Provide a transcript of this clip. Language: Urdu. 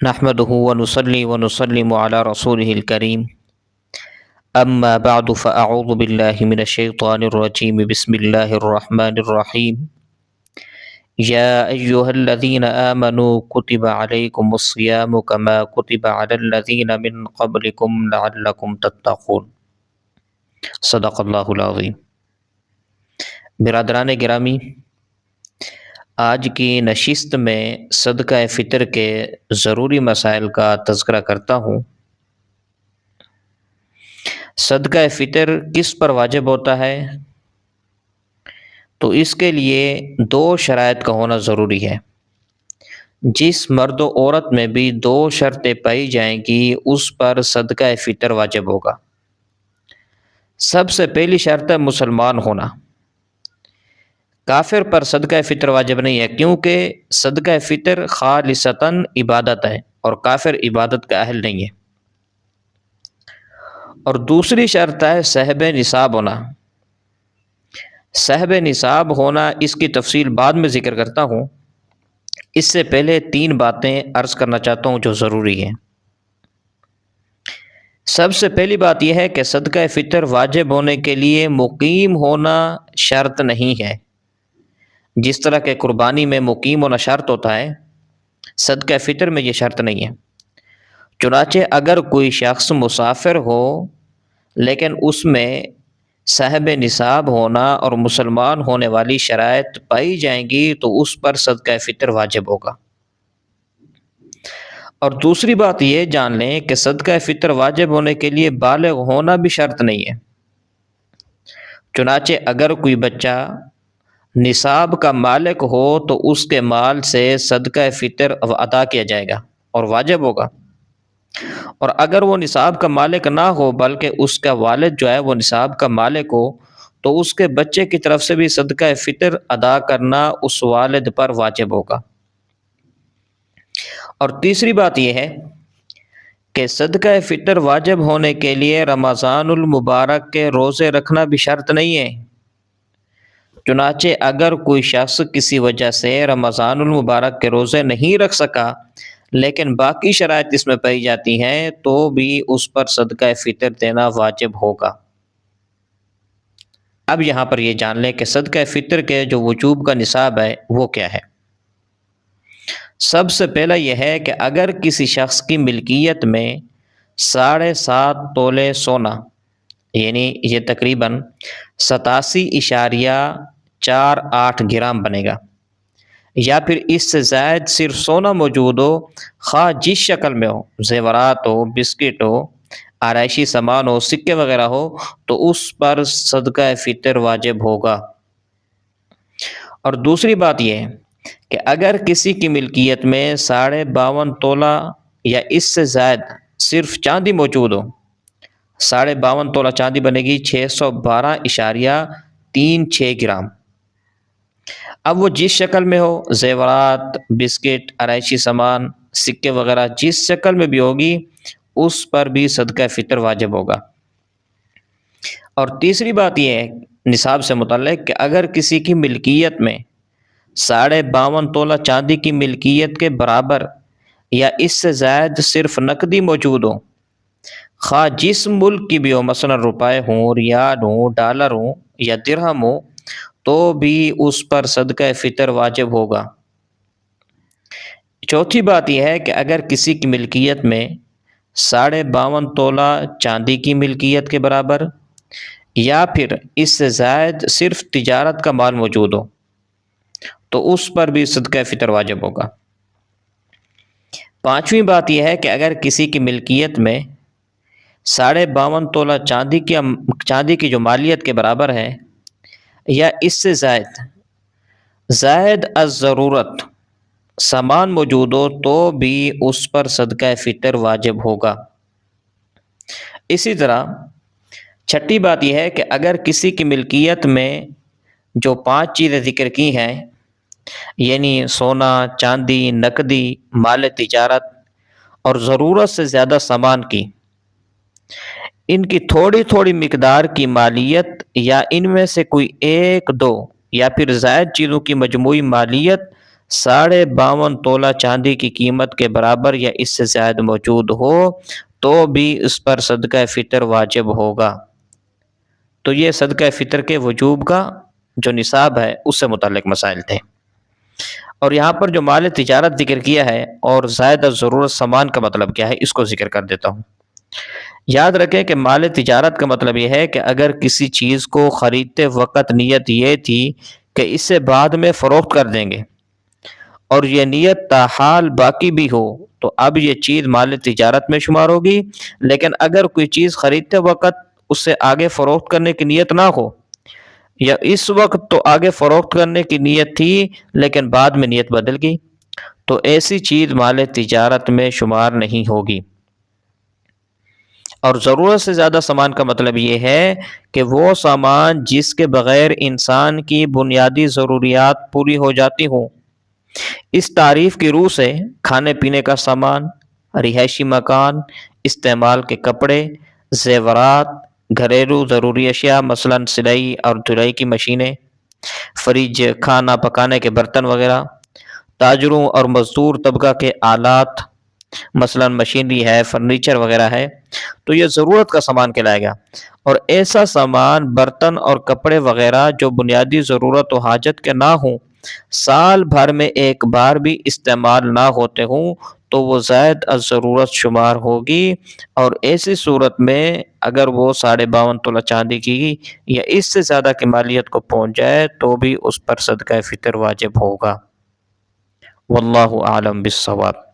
نحمده ونصلي ونسلم على رسوله الكريم اما بعد فاعوذ بالله من الشيطان الرجيم بسم الله الرحمن الرحيم يا ايها الذين آمنوا كتب عليكم الصيام كما كتب على الذين من قبلكم لعلكم تتقون صدق اللہ العظیم۔ برادران گرامی، آج کی نشست میں صدقہ فطر کے ضروری مسائل کا تذکرہ کرتا ہوں۔ صدقہ فطر کس پر واجب ہوتا ہے؟ تو اس کے لیے دو شرائط کا ہونا ضروری ہے۔ جس مرد و عورت میں بھی دو شرطیں پائی جائیں گی اس پر صدقہ فطر واجب ہوگا۔ سب سے پہلی شرط ہے مسلمان ہونا۔ کافر پر صدقہ فطر واجب نہیں ہے، کیونکہ صدقہ فطر خالصتاً عبادت ہے اور کافر عبادت کا اہل نہیں ہے۔ اور دوسری شرط ہے صاحب نصاب ہونا۔ صاحب نصاب ہونا، اس کی تفصیل بعد میں ذکر کرتا ہوں۔ اس سے پہلے تین باتیں عرض کرنا چاہتا ہوں جو ضروری ہیں۔ سب سے پہلی بات یہ ہے کہ صدقہ فطر واجب ہونے کے لیے مقیم ہونا شرط نہیں ہے۔ جس طرح کہ قربانی میں مقیم ہونا شرط ہوتا ہے، صدقہ فطر میں یہ شرط نہیں ہے۔ چنانچہ اگر کوئی شخص مسافر ہو لیکن اس میں صاحب نصاب ہونا اور مسلمان ہونے والی شرائط پائی جائیں گی تو اس پر صدقہ فطر واجب ہوگا۔ اور دوسری بات یہ جان لیں کہ صدقہ فطر واجب ہونے کے لیے بالغ ہونا بھی شرط نہیں ہے۔ چنانچہ اگر کوئی بچہ نصاب کا مالک ہو تو اس کے مال سے صدقہ فطر ادا کیا جائے گا اور واجب ہوگا۔ اور اگر وہ نصاب کا مالک نہ ہو بلکہ اس کا والد جو ہے وہ نصاب کا مالک ہو تو اس کے بچے کی طرف سے بھی صدقہ فطر ادا کرنا اس والد پر واجب ہوگا۔ اور تیسری بات یہ ہے کہ صدقہ فطر واجب ہونے کے لیے رمضان المبارک کے روزے رکھنا بھی شرط نہیں ہے۔ چنانچہ اگر کوئی شخص کسی وجہ سے رمضان المبارک کے روزے نہیں رکھ سکا لیکن باقی شرائط اس میں پائی جاتی ہیں تو بھی اس پر صدقہ فطر دینا واجب ہوگا۔ اب یہاں پر یہ جان لیں کہ صدقہ فطر کے جو وجوب کا نصاب ہے وہ کیا ہے۔ سب سے پہلا یہ ہے کہ اگر کسی شخص کی ملکیت میں 7.5 تولے سونا، یعنی یہ تقریباً 87.48 گرام بنے گا، یا پھر اس سے زائد صرف سونا موجود ہو، خواہ جس شکل میں ہو، زیورات ہو، بسکٹ ہو، آرائشی سامان ہو، سکے وغیرہ ہو، تو اس پر صدقہ فطر واجب ہوگا۔ اور دوسری بات یہ ہے کہ اگر کسی کی ملکیت میں 52.5 تولہ یا اس سے زائد صرف چاندی موجود ہو، 52.5 تولہ چاندی بنے گی 612.36 گرام۔ اب وہ جس شکل میں ہو، زیورات، بسکٹ، آرائشی سامان، سکے وغیرہ جس شکل میں بھی ہوگی اس پر بھی صدقہ فطر واجب ہوگا۔ اور تیسری بات یہ ہے نصاب سے متعلق کہ اگر کسی کی ملکیت میں 52.5 تولہ چاندی کی ملکیت کے برابر یا اس سے زائد صرف نقدی موجود ہو، خواہ جس ملک کی بھی ہو، مثلا روپے ہوں، ریال ہوں، ڈالر ہوں یا درہم ہو، تو بھی اس پر صدقہ فطر واجب ہوگا۔ چوتھی بات یہ ہے کہ اگر کسی کی ملکیت میں 52.5 تولہ چاندی کی ملکیت کے برابر یا پھر اس سے زائد صرف تجارت کا مال موجود ہو تو اس پر بھی صدقہ فطر واجب ہوگا۔ پانچویں بات یہ ہے کہ اگر کسی کی ملکیت میں 52.5 تولہ چاندی کی جو مالیت کے برابر ہے یا اس سے زائد از ضرورت سامان موجود ہو تو بھی اس پر صدقہ فطر واجب ہوگا۔ اسی طرح چھٹی بات یہ ہے کہ اگر کسی کی ملکیت میں جو 5 چیزیں ذکر کی ہیں، یعنی سونا، چاندی، نقدی، مال تجارت اور ضرورت سے زیادہ سامان کی، ان کی تھوڑی تھوڑی مقدار کی مالیت یا ان میں سے کوئی 1، 2 یا پھر زائد چیزوں کی مجموعی مالیت 52 تولہ چاندی کی قیمت کے برابر یا اس سے زائد موجود ہو تو بھی اس پر صدقہ فطر واجب ہوگا۔ تو یہ صدقہ فطر کے وجوب کا جو نصاب ہے اس سے متعلق مسائل تھے۔ اور یہاں پر جو مال تجارت ذکر کیا ہے اور زائد ضرورت سامان کا مطلب کیا ہے اس کو ذکر کر دیتا ہوں۔ یاد رکھیں کہ مال تجارت کا مطلب یہ ہے کہ اگر کسی چیز کو خریدتے وقت نیت یہ تھی کہ اسے بعد میں فروخت کر دیں گے اور یہ نیت تاحال باقی بھی ہو تو اب یہ چیز مال تجارت میں شمار ہوگی، لیکن اگر کوئی چیز خریدتے وقت اس سے آگے فروخت کرنے کی نیت نہ ہو یا اس وقت تو آگے فروخت کرنے کی نیت تھی لیکن بعد میں نیت بدل گئی تو ایسی چیز مال تجارت میں شمار نہیں ہوگی۔ اور ضرورت سے زیادہ سامان کا مطلب یہ ہے کہ وہ سامان جس کے بغیر انسان کی بنیادی ضروریات پوری ہو جاتی ہوں۔ اس تعریف کی روح سے کھانے پینے کا سامان، رہائشی مکان، استعمال کے کپڑے، زیورات، گھریلو ضروری اشیاء مثلا سلائی اور دھلائی کی مشینیں، فریج، کھانا پکانے کے برتن وغیرہ، تاجروں اور مزدور طبقہ کے آلات مثلا مشینری ہے، فرنیچر وغیرہ ہے، تو یہ ضرورت کا سامان کہلائے گا۔ اور ایسا سامان برتن اور کپڑے وغیرہ جو بنیادی ضرورت و حاجت کے نہ ہوں، سال بھر میں ایک بار بھی استعمال نہ ہوتے ہوں تو وہ زائد از ضرورت شمار ہوگی، اور ایسی صورت میں اگر وہ 52.5 تولہ چاندی کی یا اس سے زیادہ کی مالیت کو پہنچ جائے تو بھی اس پر صدقہ فطر واجب ہوگا۔ واللہ اعلم بالصواب۔